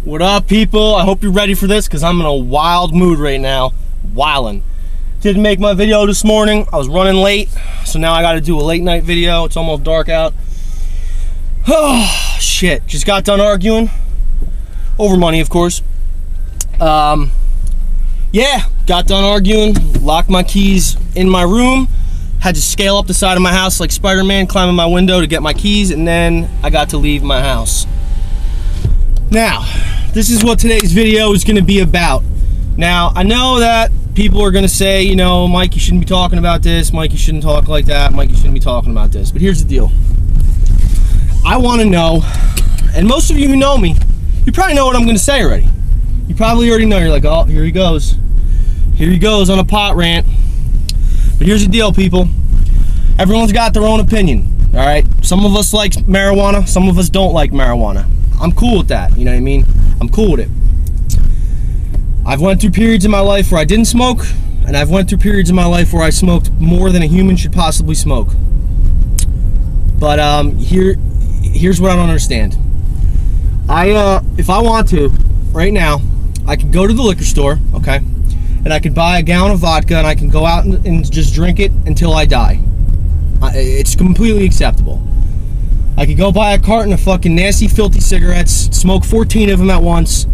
What up, people? I hope you're ready for this because I'm in a wild mood right now. Wildin'. Didn't make my video this morning. I was running late, so now I got to do a late night video. It's almost dark out. Oh, shit. Just got done arguing. Over money, of course. Yeah, got done arguing. Locked my keys in my room. Had to scale up the side of my house like Spider-Man, climbing my window to get my keys, and then I got to leave my house. Now, this is what today's video is going to be about. Now, I know that people are going to say, you know, Mike, you shouldn't be talking about this. Mike, you shouldn't talk like that. Mike, you shouldn't be talking about this. But here's the deal. I want to know, and most of you who know me, you probably know what I'm going to say already. You probably already know. You're like, oh, here he goes. Here he goes on a pot rant. But here's the deal, people. Everyone's got their own opinion, all right? Some of us like marijuana. Some of us don't like marijuana. I'm cool with that, you know what I mean? I'm cool with it. I've went through periods in my life where I didn't smoke, and I've went through periods in my life where I smoked more than a human should possibly smoke. But here's what I don't understand. If I want to, right now, I can go to the liquor store, okay? And I could buy a gallon of vodka, and I can go out and just drink it until I die. It's completely acceptable. I could go buy a carton of fucking nasty, filthy cigarettes, smoke 14 of them at once,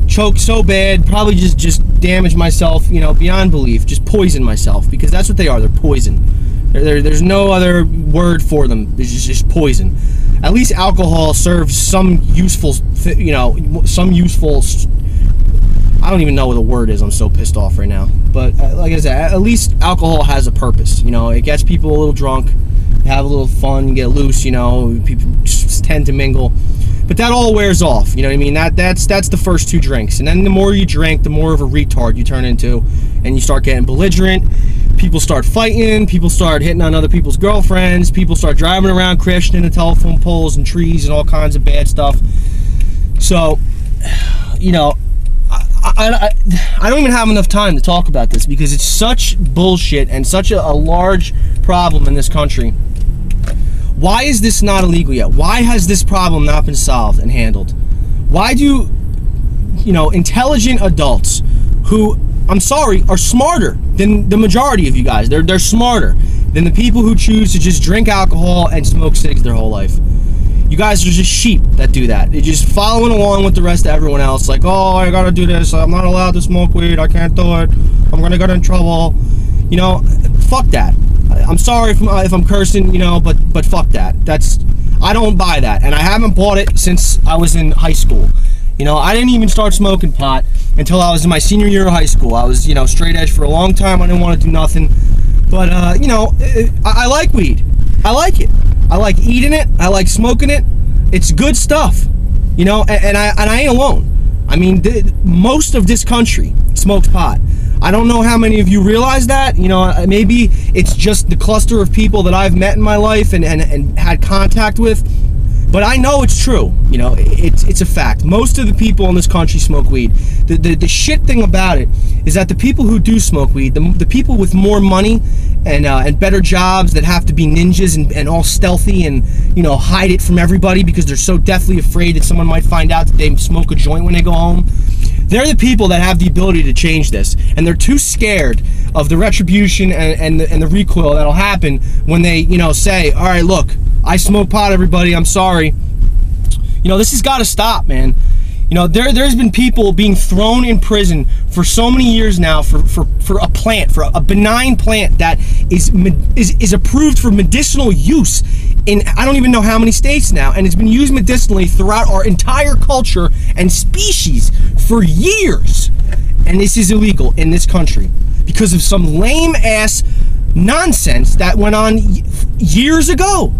choke so bad, probably just damage myself, you know, beyond belief, just poison myself, because that's what they are. They're poison. There's no other word for them. It's just poison. At least alcohol serves some useful, you know, I don't even know what the word is. I'm so pissed off right now. But like I said, at least alcohol has a purpose. You know, it gets people a little drunk, have a little fun, get loose, you know, people just tend to mingle. But that all wears off, you know what I mean? That's the first two drinks. And then the more you drink, the more of a retard you turn into, and you start getting belligerent. People start fighting, people start hitting on other people's girlfriends, people start driving around crashing into telephone poles and trees and all kinds of bad stuff. So, you know, I don't even have enough time to talk about this because it's such bullshit and such a large problem in this country. Why is this not illegal yet? Why has this problem not been solved and handled? Why do, you know, intelligent adults who, I'm sorry, are smarter than the majority of you guys. They're smarter than the people who choose to just drink alcohol and smoke cigs their whole life. You guys are just sheep that do that. They're just following along with the rest of everyone else. Like, oh, I gotta do this. I'm not allowed to smoke weed. I can't do it. I'm gonna get in trouble. You know, fuck that. I'm sorry if I'm cursing, you know, but fuck that. I don't buy that, and I haven't bought it since I was in high school. You know, I didn't even start smoking pot until I was in my senior year of high school. I was, you know, straight edge for a long time. I didn't want to do nothing, but you know, I like weed. I like it. I like eating it. I like smoking it. It's good stuff, you know, and I ain't alone. I mean, most of this country smokes pot. I don't know how many of you realize that. You know, maybe it's just the cluster of people that I've met in my life and had contact with. But I know it's true. You know, it's a fact. Most of the people in this country smoke weed. The shit thing about it is that the people who do smoke weed, the people with more money and better jobs that have to be ninjas and all stealthy and, you know, hide it from everybody because they're so deathly afraid that someone might find out that they smoke a joint when they go home. They're the people that have the ability to change this, and they're too scared of the retribution and the recoil that'll happen when they, you know, say, all right, look, I smoke pot, everybody, I'm sorry. You know, this has got to stop, man. You know, there's been people being thrown in prison for so many years now for a plant, for a benign plant that is approved for medicinal use in I don't even know how many states now, and it's been used medicinally throughout our entire culture and species for years. And this is illegal in this country because of some lame ass nonsense that went on years ago.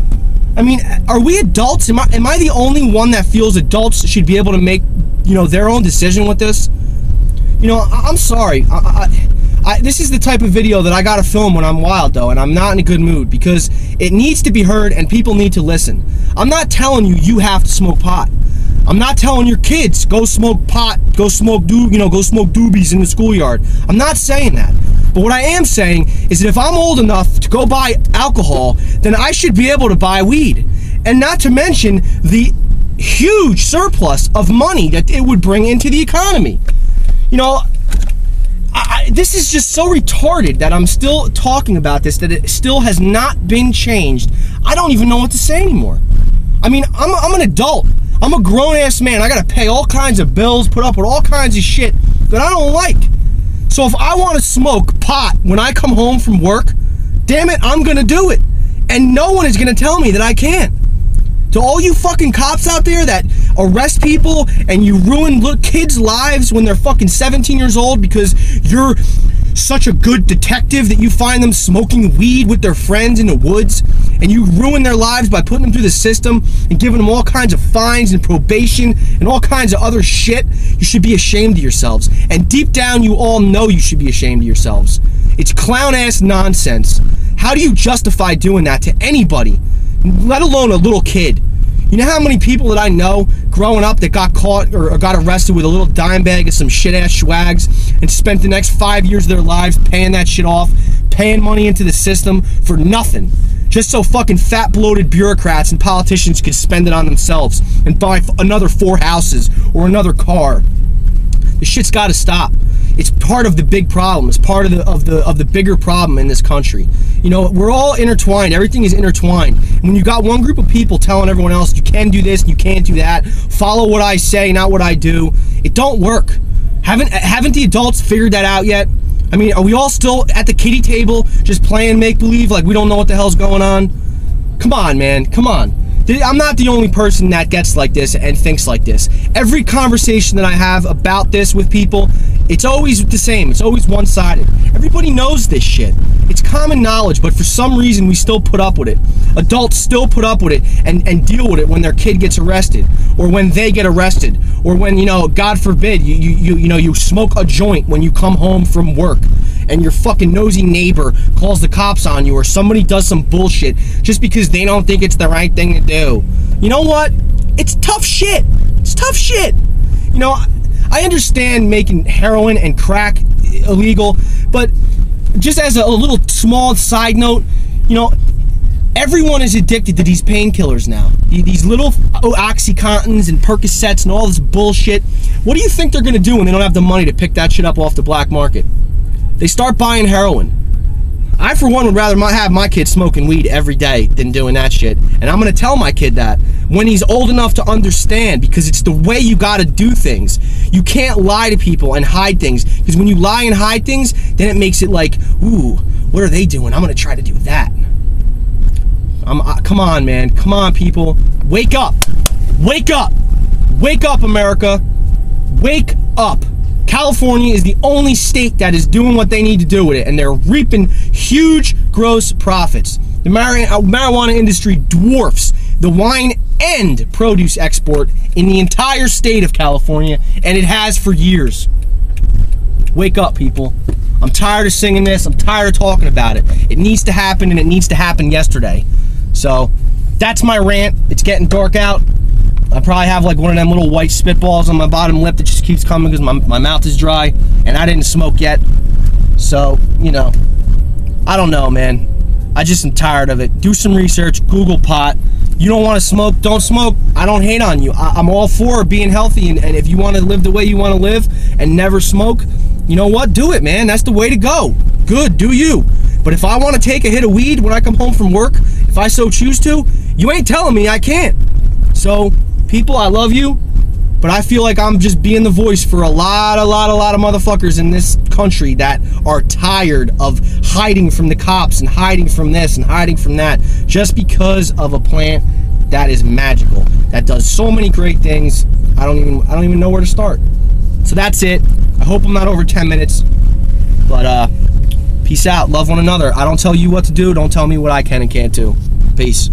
I mean, are we adults? Am I the only one that feels adults should be able to make, you know, their own decision with this? You know, I'm sorry. This is the type of video that I gotta film when I'm wild, though, and I'm not in a good mood because it needs to be heard and people need to listen. I'm not telling you have to smoke pot. I'm not telling your kids go smoke pot, go smoke doobies in the schoolyard. I'm not saying that. But what I am saying is that if I'm old enough to go buy alcohol, then I should be able to buy weed. And not to mention the huge surplus of money that it would bring into the economy. You know, this is just so retarded that I'm still talking about this, that it still has not been changed. I don't even know what to say anymore. I mean, I'm an adult. I'm a grown-ass man. I gotta pay all kinds of bills, put up with all kinds of shit that I don't like. So if I want to smoke pot when I come home from work, damn it, I'm gonna do it. And no one is gonna tell me that I can't. To all you fucking cops out there that arrest people and you ruin kids' lives when they're fucking 17 years old because you're such a good detective that you find them smoking weed with their friends in the woods, and you ruin their lives by putting them through the system and giving them all kinds of fines and probation and all kinds of other shit, you should be ashamed of yourselves. And deep down, you all know you should be ashamed of yourselves. It's clown-ass nonsense. How do you justify doing that to anybody, let alone a little kid? You know how many people that I know growing up that got caught or got arrested with a little dime bag of some shit-ass swags and spent the next 5 years of their lives paying that shit off, paying money into the system for nothing, just so fucking fat, bloated bureaucrats and politicians could spend it on themselves and buy another 4 houses or another car. This shit's got to stop. It's part of the big problem. It's part of the bigger problem in this country. You know, we're all intertwined. Everything is intertwined. And when you got one group of people telling everyone else you can do this, you can't do that, follow what I say, not what I do, it don't work. Haven't the adults figured that out yet? I mean, are we all still at the kiddie table just playing make-believe like we don't know what the hell's going on? Come on, man. Come on. I'm not the only person that gets like this and thinks like this. Every conversation that I have about this with people, it's always the same. It's always one-sided. Everybody knows this shit. It's common knowledge, but for some reason we still put up with it. Adults still put up with it and deal with it when their kid gets arrested, or when they get arrested, or when, you know, God forbid, you smoke a joint when you come home from work and your fucking nosy neighbor calls the cops on you, or somebody does some bullshit just because they don't think it's the right thing to do. You know what? It's tough shit. It's tough shit. You know, I understand making heroin and crack illegal, but just as a little small side note, you know, everyone is addicted to these painkillers now. These little Oxycontins and Percocets and all this bullshit. What do you think they're going to do when they don't have the money to pick that shit up off the black market? They start buying heroin. I, for one, would rather have my kid smoking weed every day than doing that shit. And I'm going to tell my kid that when he's old enough to understand, because it's the way you got to do things. You can't lie to people and hide things, because when you lie and hide things, then it makes it like, ooh, what are they doing? I'm going to try to do that. Come on, man. Come on, people. Wake up. Wake up. Wake up, America. Wake up. California is the only state that is doing what they need to do with it, and they're reaping huge gross profits. The marijuana industry dwarfs the wine and produce export in the entire state of California, and it has for years. Wake up, people. I'm tired of singing this. I'm tired of talking about it. It needs to happen, and it needs to happen yesterday. So that's my rant. It's getting dark out. I probably have like one of them little white spitballs on my bottom lip that just keeps coming because my mouth is dry, and I didn't smoke yet. So, you know, I don't know, man. I just am tired of it. Do some research. Google pot. You don't want to smoke, don't smoke. I don't hate on you. I'm all for being healthy, and if you want to live the way you want to live and never smoke, you know what? Do it, man. That's the way to go. Good, do you. But if I want to take a hit of weed when I come home from work, if I so choose to, you ain't telling me I can't. So, people, I love you, but I feel like I'm just being the voice for a lot of motherfuckers in this country that are tired of hiding from the cops and hiding from this and hiding from that just because of a plant that is magical, that does so many great things. I don't even know where to start. So that's it. I hope I'm not over 10 minutes, but peace out. Love one another. I don't tell you what to do. Don't tell me what I can and can't do. Peace.